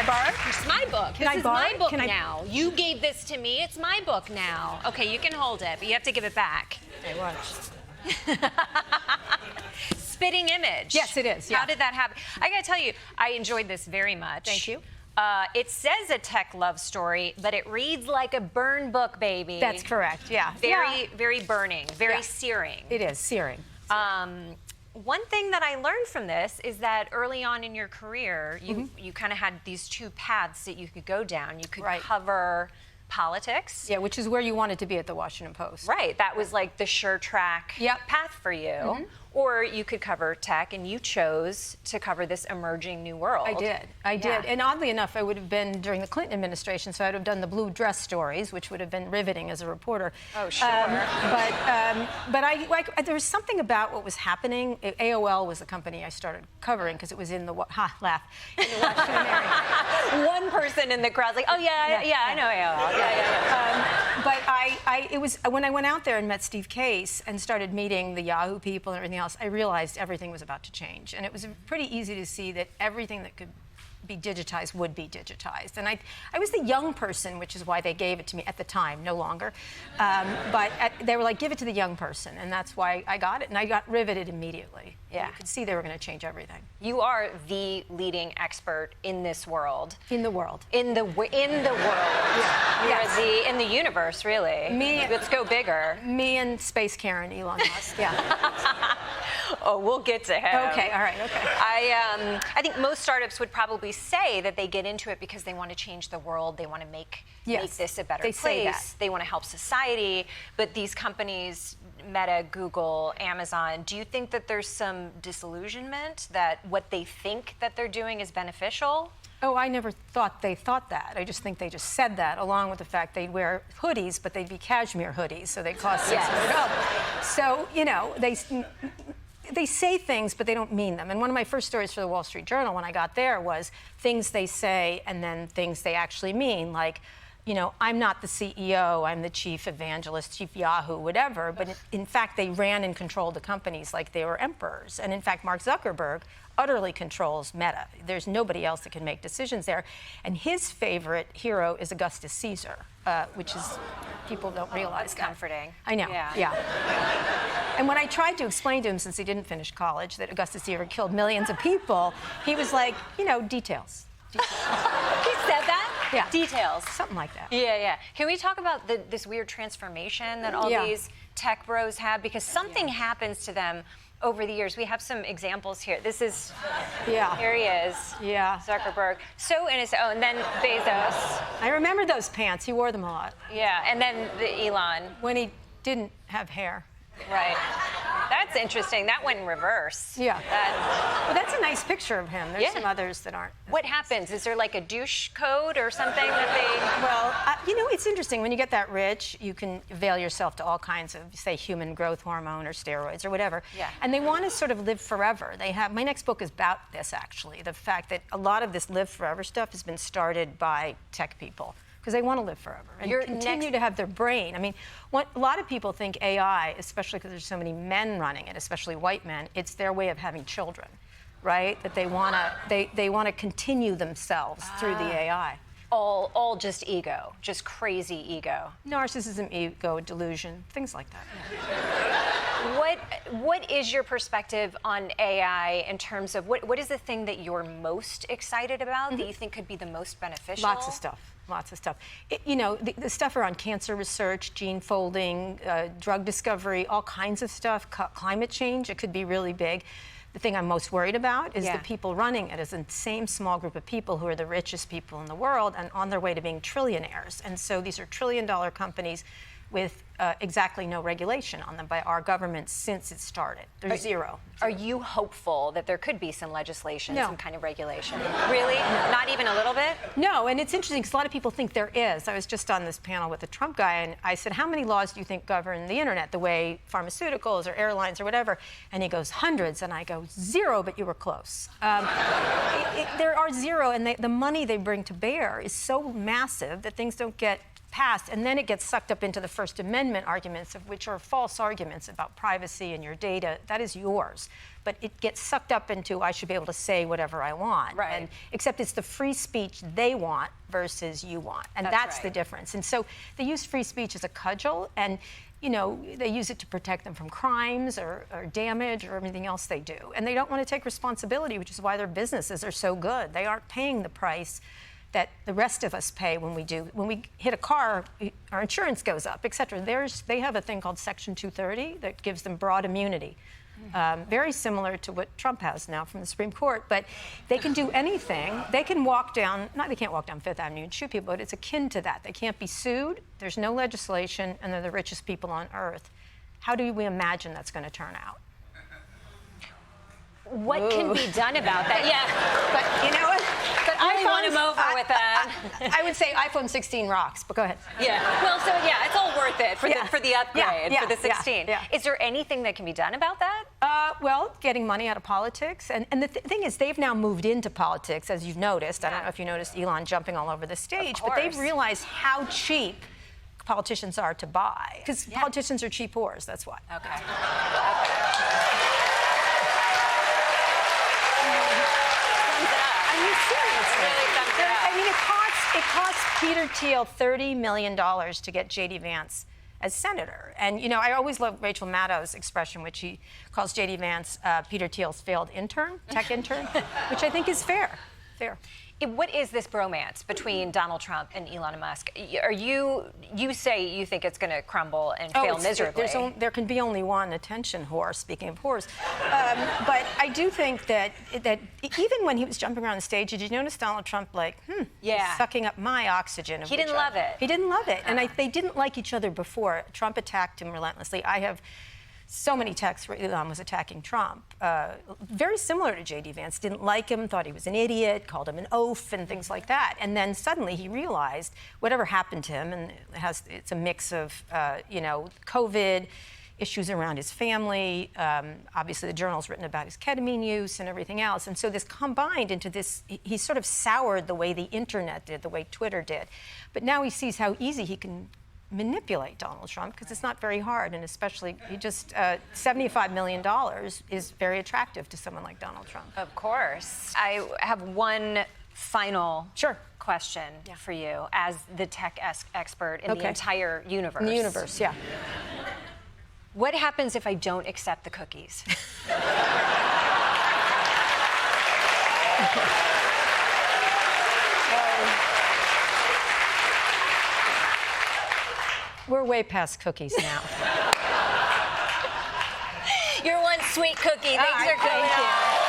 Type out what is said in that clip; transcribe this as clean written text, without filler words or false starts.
borrow it? It's my book. Can I borrow it? This is my book now. You gave this to me. It's my book now. Okay, you can hold it, but you have to give it back. Okay, watch. Spitting image. Yes, it is. Yeah. How did that happen? I gotta tell you, I enjoyed this very much. Thank you. It says a tech love story, but it reads like a burn book, baby. That's correct, yeah. Very burning, very searing. It is, searing. One thing that I learned from this is that early on in your career, you kind of had these two paths that you could go down. You could cover politics. Yeah, which is where you wanted to be at the Washington Post. Right, that was like the sure track path for you. Or you could cover tech, and you chose to cover this emerging new world. I did. And oddly enough, I would have been during the Clinton administration, so I would have done the blue dress stories, which would have been riveting as a reporter. Oh, sure. But there was something about what was happening. AOL was the company I started covering because it was in the in the Washington area. One person in the crowd's like, oh yeah, I know AOL. But it was when I went out there and met Steve Case and started meeting the Yahoo people and everything else, I realized everything was about to change. And it was pretty easy to see that everything that could be digitized would be digitized. And I was the young person, which is why they gave it to me at the time, no longer. They were like, give it to the young person. And that's why I got it. And I got riveted immediately. Yeah. You could see they were going to change everything. You are the leading expert in this world. In the world. In the world. Yeah. You're in the universe, really. Let's go bigger. Me and Space Karen, Elon Musk. Yeah. Oh, we'll get to him. Okay, all right, okay. I think most startups would probably say that they get into it because they want to change the world. They want to make this a better place. Say that. They want to help society. But these companies, Meta, Google, Amazon, do you think that there's some disillusionment that what they think that they're doing is beneficial? Oh, I never thought they thought that. I just think they just said that, along with the fact they'd wear hoodies, but they'd be cashmere hoodies, so they cost $600. So, you know, they say things, but they don't mean them. And one of my first stories for the Wall Street Journal when I got there was things they say and then things they actually mean, like, you know, I'm not the CEO, I'm the chief evangelist, chief Yahoo, whatever. But in fact, they ran and controlled the companies like they were emperors. And in fact, Mark Zuckerberg utterly controls Meta. There's nobody else that can make decisions there. And his favorite hero is Augustus Caesar, which is, people don't realize that. Comforting. I know, yeah. And when I tried to explain to him, since he didn't finish college, that Augustus Caesar killed millions of people, he was like, you know, details. He said that? Yeah. Details. Something like that. Yeah. Can we talk about this weird transformation that all these tech bros have? Because something happens to them over the years. We have some examples here. This is, here he is. Yeah. Zuckerberg. So innocent. Oh, and then Bezos. I remember those pants. He wore them a lot. Yeah, and then the Elon. When he didn't have hair. Right. That's interesting. That went in reverse. Yeah. Well, that's a nice picture of him. There's some others that aren't. What happens? Is there like a douche code or something that they... Well, you know, it's interesting. When you get that rich, you can avail yourself to all kinds of, say, human growth hormone or steroids or whatever. Yeah. And they want to sort of live forever. They have... My next book is about this, actually. The fact that a lot of this live forever stuff has been started by tech people. Because they want to live forever and continue to have their brain. I mean, a lot of people think AI, especially because there's so many men running it, especially white men, it's their way of having children, right? That they want to continue themselves through the AI. All just ego, just crazy ego. Narcissism, ego, delusion, things like that. What is your perspective on AI in terms of what is the thing that you're most excited about that you think could be the most beneficial? Lots of stuff. Lots of stuff. You know, the stuff around cancer research, gene folding, drug discovery, all kinds of stuff, climate change, it could be really big. The thing I'm most worried about is the people running it is the same small group of people who are the richest people in the world and on their way to being trillionaires. And so these are trillion-dollar companies with exactly no regulation on them by our government since it started. There's zero. Are you hopeful that there could be some legislation, some kind of regulation? Really? No. Not even a little bit? No, and it's interesting because a lot of people think there is. I was just on this panel with the Trump guy, and I said, how many laws do you think govern the internet, the way pharmaceuticals or airlines or whatever? And he goes, hundreds. And I go, zero, but you were close. There are zero, and the money they bring to bear is so massive that things don't get passed, and then it gets sucked up into the First Amendment arguments, of which are false arguments about privacy and your data. That is yours. But it gets sucked up into, I should be able to say whatever I want. Right. And, except it's the free speech they want versus you want. And that's the difference. And so they use free speech as a cudgel, and they use it to protect them from crimes or damage or everything else they do. And they don't want to take responsibility, which is why their businesses are so good. They aren't paying the price that the rest of us pay when we hit a car, our insurance goes up, et cetera. They have a thing called Section 230 that gives them broad immunity. Very similar to what Trump has now from the Supreme Court, but they can do anything. They can walk down, they can't walk down Fifth Avenue and shoot people, but it's akin to that. They can't be sued, there's no legislation, and they're the richest people on earth. How do we imagine that's going to turn out? What can be done about that? Yeah. But you know what? But I won him over with that. I would say iPhone 16 rocks, but go ahead. Yeah. Well, so yeah, it's all worth it for the upgrade for the 16. Yeah. Is there anything that can be done about that? Well, getting money out of politics. And the thing is, they've now moved into politics, as you've noticed. I don't know if you noticed Elon jumping all over the stage, but they've realized how cheap politicians are to buy. Because politicians are cheap whores, that's why. Okay. It costs Peter Thiel $30 million to get J.D. Vance as senator. And, I always love Rachel Maddow's expression, which he calls J.D. Vance Peter Thiel's failed intern, tech intern, which I think is fair. What is this bromance between Donald Trump and Elon Musk? You say you think it's going to crumble and fail miserably. There can be only one attention whore, speaking of whores. But I do think that even when he was jumping around the stage, did you notice Donald Trump he's sucking up my oxygen? He didn't love it. He didn't love it. And they didn't like each other before. Trump attacked him relentlessly. I have so many texts where Elon was attacking Trump. Very similar to J.D. Vance. Didn't like him, thought he was an idiot, called him an oaf and things like that. And then suddenly he realized whatever happened to him, and it's a mix of, COVID, issues around his family. Obviously, the journal's written about his ketamine use and everything else. And so this combined into this, he sort of soured the way the internet did, the way Twitter did. But now he sees how easy he can manipulate Donald Trump, because it's not very hard, and especially $75 million is very attractive to someone like Donald Trump. Of course. I have one final question for you as the tech expert in the entire universe. In the universe, yeah. What happens if I don't accept the cookies? We're way past cookies now. You're one sweet cookie. Thanks for coming on.